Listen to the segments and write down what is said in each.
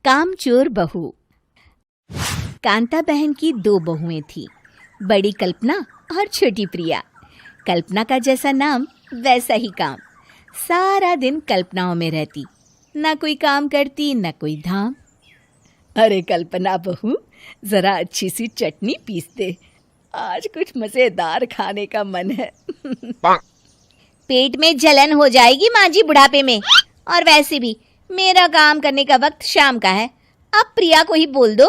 कामचोर बहू। कांता बहन की दो बहुएं थीं, बड़ी कल्पना और छोटी प्रिया। कल्पना का जैसा नाम वैसा ही काम। सारा दिन कल्पनाओं में रहती, ना कोई काम करती ना कोई धाम। अरे कल्पना बहू, जरा अच्छी सी चटनी पीस दे, आज कुछ मजेदार खाने का मन है। पेट में जलन हो जाएगी माँ जी बुढ़ापे में, और वैसे भी मेरा काम करने का वक्त शाम का है, अब प्रिया को ही बोल दो।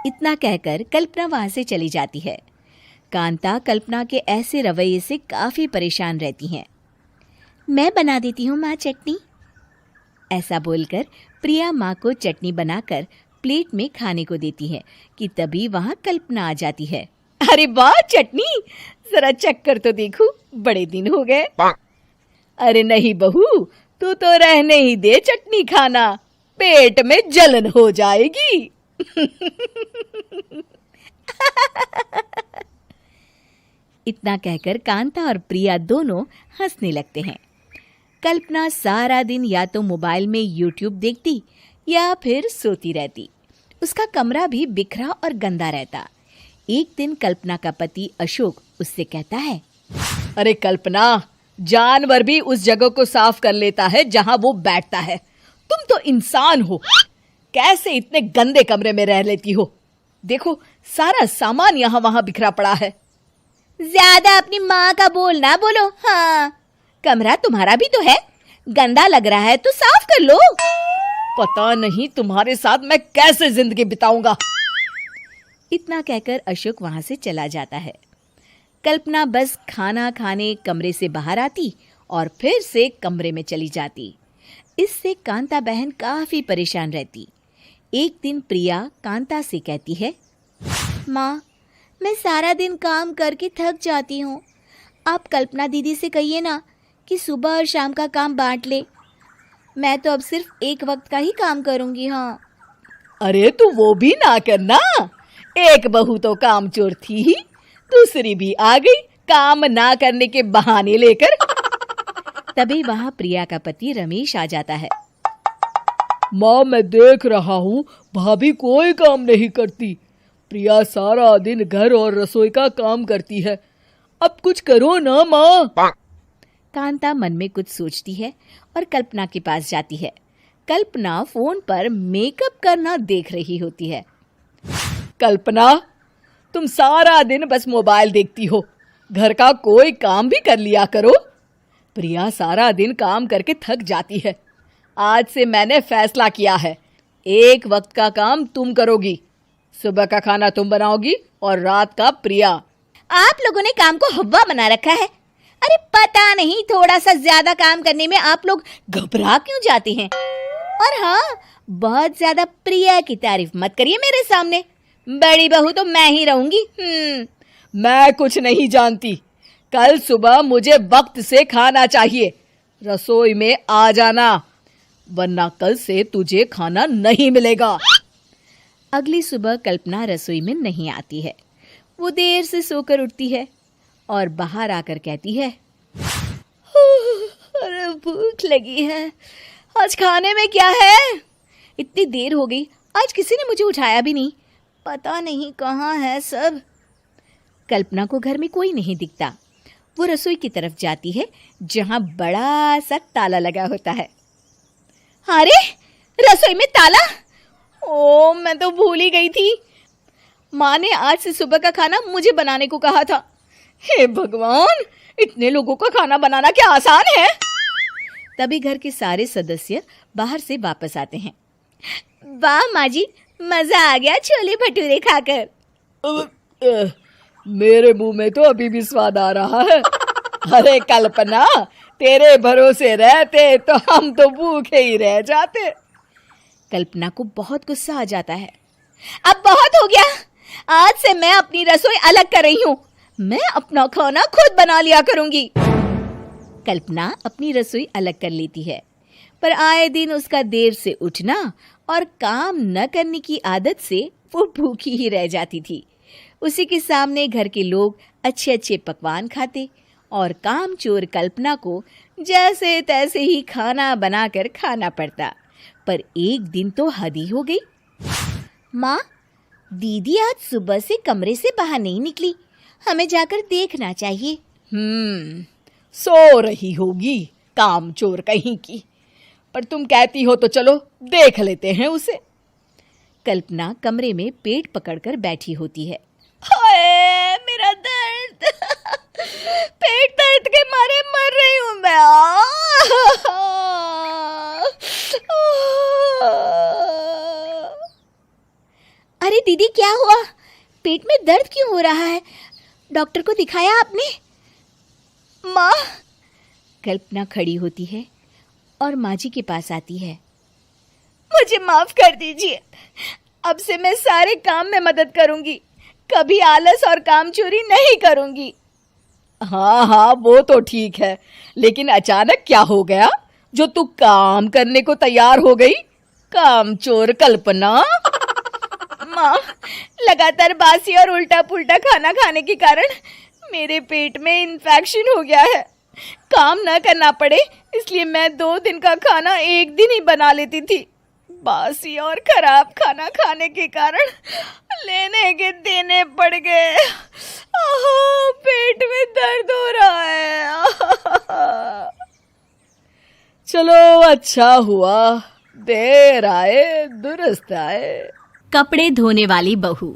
इतना कहकर कल्पना वहां से चली जाती है। कांता कल्पना के ऐसे रवैये से काफी परेशान रहती हैं। मैं बना देती हूँ माँ चटनी, ऐसा बोलकर प्रिया माँ को चटनी बनाकर प्लेट में खाने को देती है कि तभी वहां कल्पना आ जाती है। अरे वाह चटनी, जरा चक्कर तो देखूं, बड़े दिन हो गए। अरे नहीं बहू, तू तो रहने ही दे चटनी खाना, पेट में जलन हो जाएगी। इतना कहकर कांता और प्रिया दोनों हंसने लगते हैं। कल्पना सारा दिन या तो मोबाइल में यूट्यूब देखती या फिर सोती रहती। उसका कमरा भी बिखरा और गंदा रहता। एक दिन कल्पना का पति अशोक उससे कहता है, अरे कल्पना, जानवर भी उस जगह को साफ कर लेता है जहां वो बैठता है, तुम तो इंसान हो, कैसे इतने गंदे कमरे में रह लेती हो? देखो सारा सामान यहाँ वहां बिखरा पड़ा है। ज्यादा अपनी माँ का बोल ना बोलो। हाँ, कमरा तुम्हारा भी तो है, गंदा लग रहा है तो साफ कर लो। पता नहीं तुम्हारे साथ मैं कैसे जिंदगी बिताऊंगा। इतना कहकर अशोक वहां से चला जाता है। कल्पना बस खाना खाने कमरे से बाहर आती और फिर से कमरे में चली जाती। इससे कांता बहन काफी परेशान रहती। एक दिन प्रिया कांता से कहती है, माँ, मैं सारा दिन काम करके थक जाती हूँ, आप कल्पना दीदी से कहिए ना कि सुबह और शाम का काम बांट ले। मैं तो अब सिर्फ एक वक्त का ही काम करूँगी। हाँ। अरे तू वो भी ना करना, एक बहू तो कामचोर थी ही, दूसरी भी आ गई काम ना करने के बहाने लेकर। तभी वहां प्रिया का पति रमेश आ जाता है। माँ, मैं देख रहा हूँ भाभी कोई काम नहीं करती। प्रिया सारा दिन घर और रसोई का काम करती है, अब कुछ करो ना माँ। कांता मन में कुछ सोचती है और कल्पना के पास जाती है। कल्पना फोन पर मेकअप करना देख रही होती है। कल्पना, तुम सारा दिन बस मोबाइल देखती हो, घर का कोई काम भी कर लिया करो। प्रिया सारा दिन काम करके थक जाती है। आज से मैंने फैसला किया है, एक वक्त का काम तुम करोगी, सुबह का खाना तुम बनाओगी और रात का प्रिया। आप लोगों ने काम को हव्वा बना रखा है। अरे पता नहीं थोड़ा सा ज्यादा काम करने में आप लोग घबरा क्यों जाते हैं। और हाँ, बहुत ज्यादा प्रिया की तारीफ मत करिए मेरे सामने, बड़ी बहू तो मैं ही रहूंगी। मैं कुछ नहीं जानती, कल सुबह मुझे वक्त से खाना चाहिए, रसोई में आ जाना, वरना कल से तुझे खाना नहीं मिलेगा। अगली सुबह कल्पना रसोई में नहीं आती है। वो देर से सोकर उठती है और बाहर आकर कहती है, अरे भूख लगी है, आज खाने में क्या है? इतनी देर हो गई, आज किसी ने मुझे उठाया भी नहीं, पता नहीं कहाँ है सब। कल्पना को घर में कोई नहीं दिखता। वो रसोई की तरफ जाती है जहां बड़ा सा ताला लगा होता है। अरे रसोई में ताला? ओ, मैं तो भूल ही गई थी। माँ ने आज से सुबह का खाना मुझे बनाने को कहा था। हे भगवान, इतने लोगों का खाना बनाना क्या आसान है? तभी घर के सारे सदस्य बाहर से वापस आते हैं। वाह माँ जी, मजा आ गया छोले भटूरे खाकर। मेरे मुंह में तो अभी भी स्वाद आ रहा है। अरे कल्पना, तेरे भरोसे रहते तो हम तो भूखे ही रह जाते। कल्पना को बहुत गुस्सा आ जाता है। अब बहुत हो गया, आज से मैं अपनी रसोई अलग कर रही हूँ, मैं अपना खाना खुद बना लिया करूंगी। कल्पना अपनी रसोई अलग कर लेती है, पर आए दिन उसका देर से उठना और काम न करने की आदत से वो भूखी ही रह जाती थी। उसी के सामने घर के लोग अच्छे अच्छे पकवान खाते और कामचोर कल्पना को जैसे तैसे ही खाना बनाकर खाना पड़ता। पर एक दिन तो हद ही हो गई। माँ, दीदी आज सुबह से कमरे से बाहर नहीं निकली, हमें जाकर देखना चाहिए। सो रही होगी कामचोर कहीं की, पर तुम कहती हो तो चलो देख लेते हैं उसे। कल्पना कमरे में पेट पकड़कर बैठी होती है। हाय मेरा दर्द, पेट दर्द के मारे मर रही हूँ मैं। अरे दीदी, क्या हुआ? पेट में दर्द क्यों हो रहा है? डॉक्टर को दिखाया आपने? माँ। कल्पना खड़ी होती है और माँ जी के पास आती है। मुझे माफ कर दीजिए, अब से मैं सारे काम में मदद करूंगी, कभी आलस और काम चोरी नहीं करूंगी। हाँ हाँ, वो तो ठीक है, लेकिन अचानक क्या हो गया जो तू काम करने को तैयार हो गई? कामचोर कल्पना। माँ, लगातार बासी और उल्टा पुल्टा खाना खाने के कारण मेरे पेट में इन्फेक्शन हो गया है। काम न करना पड़े इसलिए मैं 2 दिन का खाना एक दिन ही बना लेती थी। बासी और खराब खाना खाने के कारण लेने के देने पड़ गए। पेट में दर्द हो रहा है। चलो अच्छा हुआ, देर आए दुरुस्त आए। कपड़े धोने वाली बहू।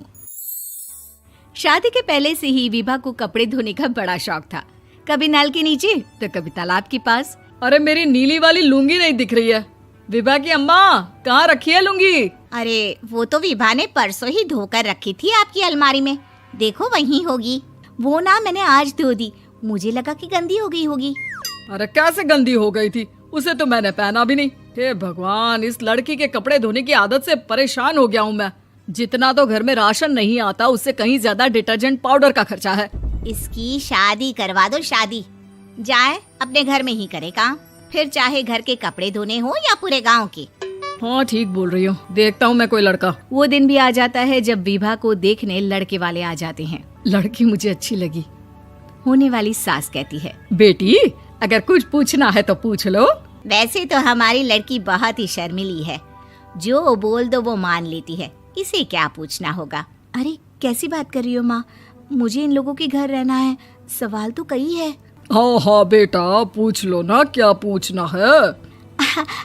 शादी के पहले से ही विभा को कपड़े धोने का बड़ा शौक था। कभी नल के नीचे तो कभी तालाब के पास। अरे मेरी नीली वाली लुंगी नहीं दिख रही है। विभा की अम्मा, कहाँ रखी है लुंगी? अरे वो तो विभा ने परसों ही धोकर रखी थी आपकी अलमारी में, देखो वहीं होगी। वो ना मैंने आज धो दी, मुझे लगा कि गंदी हो गई होगी। अरे कैसे गंदी हो गई थी? उसे तो मैंने पहना भी नहीं। हे भगवान, इस लड़की के कपड़े धोने की आदत से परेशान हो गया हूँ मैं। जितना तो घर में राशन नहीं आता, उससे कहीं ज्यादा डिटर्जेंट पाउडर का खर्चा है। इसकी शादी करवा दो, शादी। जाए अपने घर में ही करे काम, फिर चाहे घर के कपड़े धोने हो या पूरे गांव के। हाँ ठीक बोल रही हूँ, देखता हूँ मैं कोई लड़का। वो दिन भी आ जाता है जब विभा को देखने लड़के वाले आ जाते हैं। लड़की मुझे अच्छी लगी। होने वाली सास कहती है, बेटी अगर कुछ पूछना है तो पूछ लो। वैसे तो हमारी लड़की बहुत ही शर्मीली है, जो बोल दो वो मान लेती है, इसे क्या पूछना होगा। अरे कैसी बात कर रही हो माँ, मुझे इन लोगों के घर रहना है, सवाल तो कई है। हाँ हाँ बेटा, पूछ लो ना, क्या पूछना है।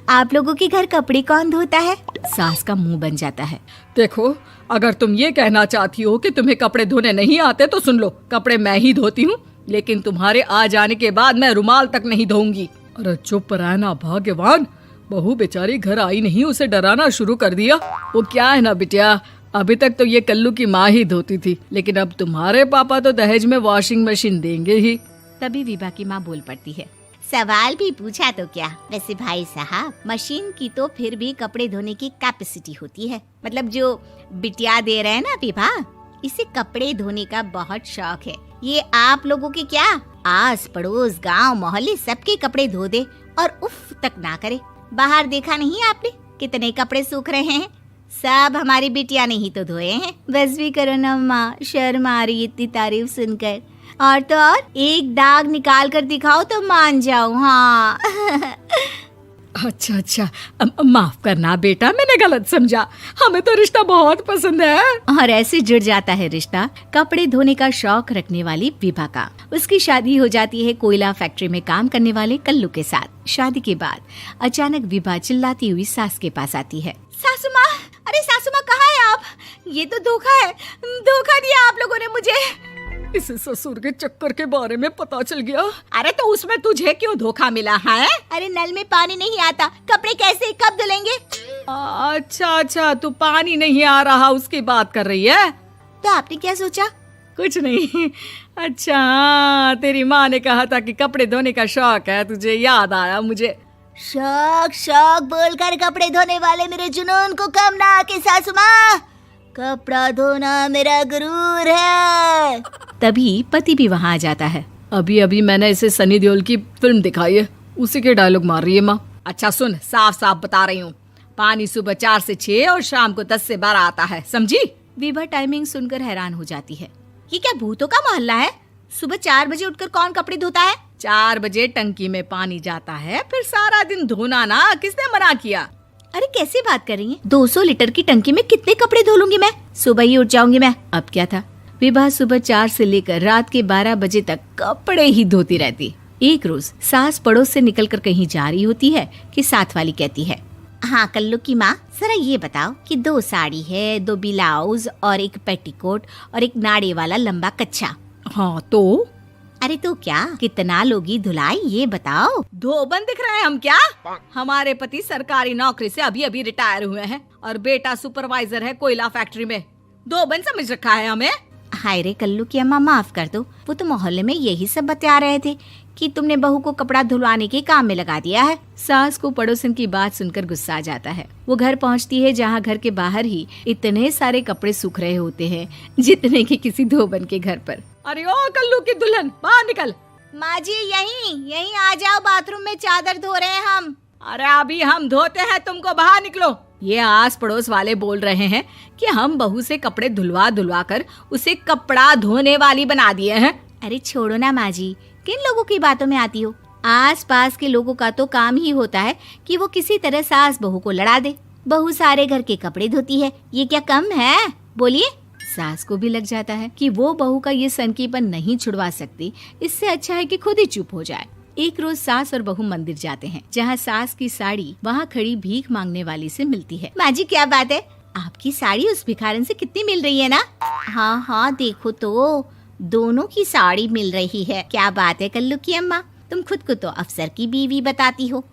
आप लोगों के घर कपड़े कौन धोता है? सास का मुंह बन जाता है। देखो, अगर तुम ये कहना चाहती हो कि तुम्हें कपड़े धोने नहीं आते तो सुन लो, कपड़े मैं ही धोती हूँ, लेकिन तुम्हारे आ जाने के बाद मैं रुमाल तक नहीं धोऊंगी। अरे चुप रहना भाग्यवान, बहू बेचारी घर आई नहीं, उसे डराना शुरू कर दिया। वो क्या है ना बिटिया, अभी तक तो ये कल्लू की माँ ही धोती थी, लेकिन अब तुम्हारे पापा तो दहेज में वॉशिंग मशीन देंगे ही। तभी विभा की माँ बोल पड़ती है, सवाल भी पूछा तो क्या। वैसे भाई साहब, मशीन की तो फिर भी कपड़े धोने की कैपेसिटी होती है। मतलब जो बिटिया दे रहे हैं ना विभा, इसे कपड़े धोने का बहुत शौक है। ये आप लोगों के क्या, आस पड़ोस गांव मोहल्ले सबके कपड़े धो दे और उफ तक ना करे। बाहर देखा नहीं आपने कितने कपड़े सूख रहे हैं? सब हमारी बिटिया ने ही तो धोए हैं। बस भी करो ना माँ, शर्म आ रही इतनी तारीफ सुनकर। और तो और एक दाग निकाल कर दिखाओ तो मान जाऊं। हाँ। अच्छा अच्छा, माफ करना बेटा, मैंने गलत समझा। हमें तो रिश्ता बहुत पसंद है। और ऐसे जुड़ जाता है रिश्ता कपड़े धोने का शौक रखने वाली विभा का। उसकी शादी हो जाती है कोयला फैक्ट्री में काम करने वाले कल्लू के साथ। शादी के बाद अचानक विभा चिल्लाती हुई सास के पास आती है। सासू माँ, अरे सासू माँ कहाँ है आप? ये तो धोखा है, धोखा दिया आप लोगों ने मुझे। इसे ससुर के चक्कर के बारे में पता चल गया। अरे तो उसमें तुझे क्यों धोखा मिला है? अरे नल में पानी नहीं आता, कपड़े कैसे कब धुलेंगे? अच्छा अच्छा, तू पानी नहीं आ रहा उसकी बात कर रही है? तो आपने क्या सोचा? कुछ नहीं। अच्छा हाँ, तेरी माँ ने कहा था कि कपड़े धोने का शौक है तुझे, याद आया मुझे। शौक शौक बोलकर कपड़े धोने वाले मेरे जुनून को कम ना आके सासू माँ, कपड़ा धोना मेरा गुरूर है। तभी पति भी वहाँ आ जाता है। अभी अभी मैंने इसे सनी देओल की फिल्म दिखाई है, उसी के डायलॉग मार रही है माँ। अच्छा सुन, साफ साफ बता रही हूँ, पानी सुबह 4 से 6 और शाम को 10 से 12 आता है, समझी? विभा टाइमिंग सुनकर हैरान हो जाती है। ये क्या भूतों का मोहल्ला है? सुबह 4 बजे उठकर कौन कपड़े धोता है? 4 बजे टंकी में पानी जाता है, फिर सारा दिन धोना ना, किसने मना किया? अरे कैसे बात कर रही हैं? 200 लीटर की टंकी में कितने कपड़े धो लूंगी मैं? सुबह ही उठ जाऊंगी मैं। अब क्या था, विभा सुबह 4 से लेकर रात के 12 बजे तक कपड़े ही धोती रहती। एक रोज सास पड़ोस से निकलकर कहीं जा रही होती है कि साथ वाली कहती है, हाँ कल्लू की माँ, जरा ये बताओ कि 2 साड़ी है, 2 ब्लाउज और एक पेटीकोट और एक नाड़े वाला लंबा कच्छा। हाँ तो अरे तो क्या, कितना लोगी धुलाई ये बताओ। धोबन दिख रहे हैं हम क्या? हमारे पति सरकारी नौकरी से अभी अभी रिटायर हुए हैं और बेटा सुपरवाइजर है कोयला फैक्ट्री में। धोबन समझ रखा है हमें। हाय रे कल्लू की अम्मा, माफ कर दो, वो तो मोहल्ले में यही सब बता रहे थे कि तुमने बहू को कपड़ा धुलवाने के काम में लगा दिया है। सास को पड़ोसन की बात सुनकर गुस्सा आ जाता है। वो घर पहुंचती है जहां घर के बाहर ही इतने सारे कपड़े सूख रहे होते हैं जितने कि किसी धोबन के घर पर। अरे ओ कल्लू की दुल्हन, बाहर निकल। माँ जी यहीं आ जाओ, बाथरूम में चादर धो रहे हैं हम। अरे अभी हम धोते हैं, तुमको बाहर निकलो। ये आस पड़ोस वाले बोल रहे हैं कि हम बहू से कपड़े धुलवा कर उसे कपड़ा धोने वाली बना दिए हैं। अरे छोड़ो ना माँ जी, किन लोगों की बातों में आती हो? आस पास के लोगों का तो काम ही होता है कि वो किसी तरह सास बहू को लड़ा दे। बहू सारे घर के कपड़े धोती है, ये क्या कम है? बोलिए। सास को भी लग जाता है कि वो बहू का ये सनकीपन नहीं छुड़वा सकती, इससे अच्छा है कि खुद ही चुप हो जाए। एक रोज सास और बहू मंदिर जाते हैं, जहाँ सास की साड़ी वहाँ खड़ी भीख मांगने वाली से मिलती है। माँ जी क्या बात है, आपकी साड़ी उस भिखारन से कितनी मिल रही है ना? हाँ देखो तो दोनों की साड़ी मिल रही है। क्या बात है कल्लू की अम्मा, तुम खुद को तो अफसर की बीवी बताती हो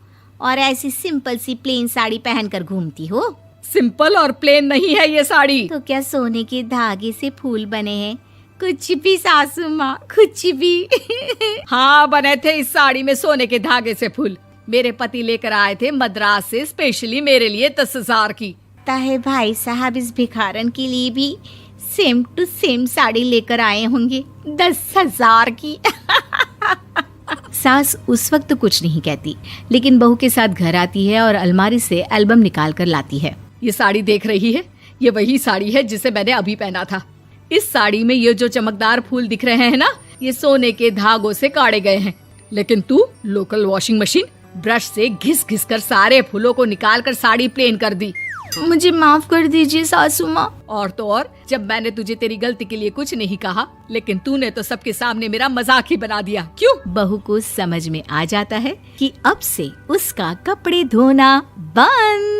और ऐसी सिंपल सी प्लेन साड़ी पहनकर घूमती हो। सिंपल और प्लेन नहीं है ये साड़ी। तो क्या सोने के धागे से फूल बने हैं? कुछ भी सासू माँ, कुछ भी। हाँ बने थे इस साड़ी में सोने के धागे से फूल। मेरे पति लेकर आए थे मद्रास से स्पेशली मेरे लिए 10,000 की। ताहे भाई साहब इस भिखारन के लिए भी सेम टू सेम साड़ी लेकर आए होंगे 10,000 की। सास उस वक्त तो कुछ नहीं कहती, लेकिन बहू के साथ घर आती है और अलमारी से एल्बम निकाल कर लाती है। ये साड़ी देख रही है, ये वही साड़ी है जिसे मैंने अभी पहना था। इस साड़ी में ये जो चमकदार फूल दिख रहे हैं ना, ये सोने के धागों से काटे गए हैं। लेकिन तू लोकल वॉशिंग मशीन ब्रश से घिस घिस कर सारे फूलों को निकाल कर साड़ी प्लेन कर दी। मुझे माफ कर दीजिए सासू माँ। और तो और, जब मैंने तुझे तेरी गलती के लिए कुछ नहीं कहा, लेकिन तूने तो सबके सामने मेरा मजाक ही बना दिया। क्यों? बहू को समझ में आ जाता है कि अब से उसका कपड़े धोना बंद।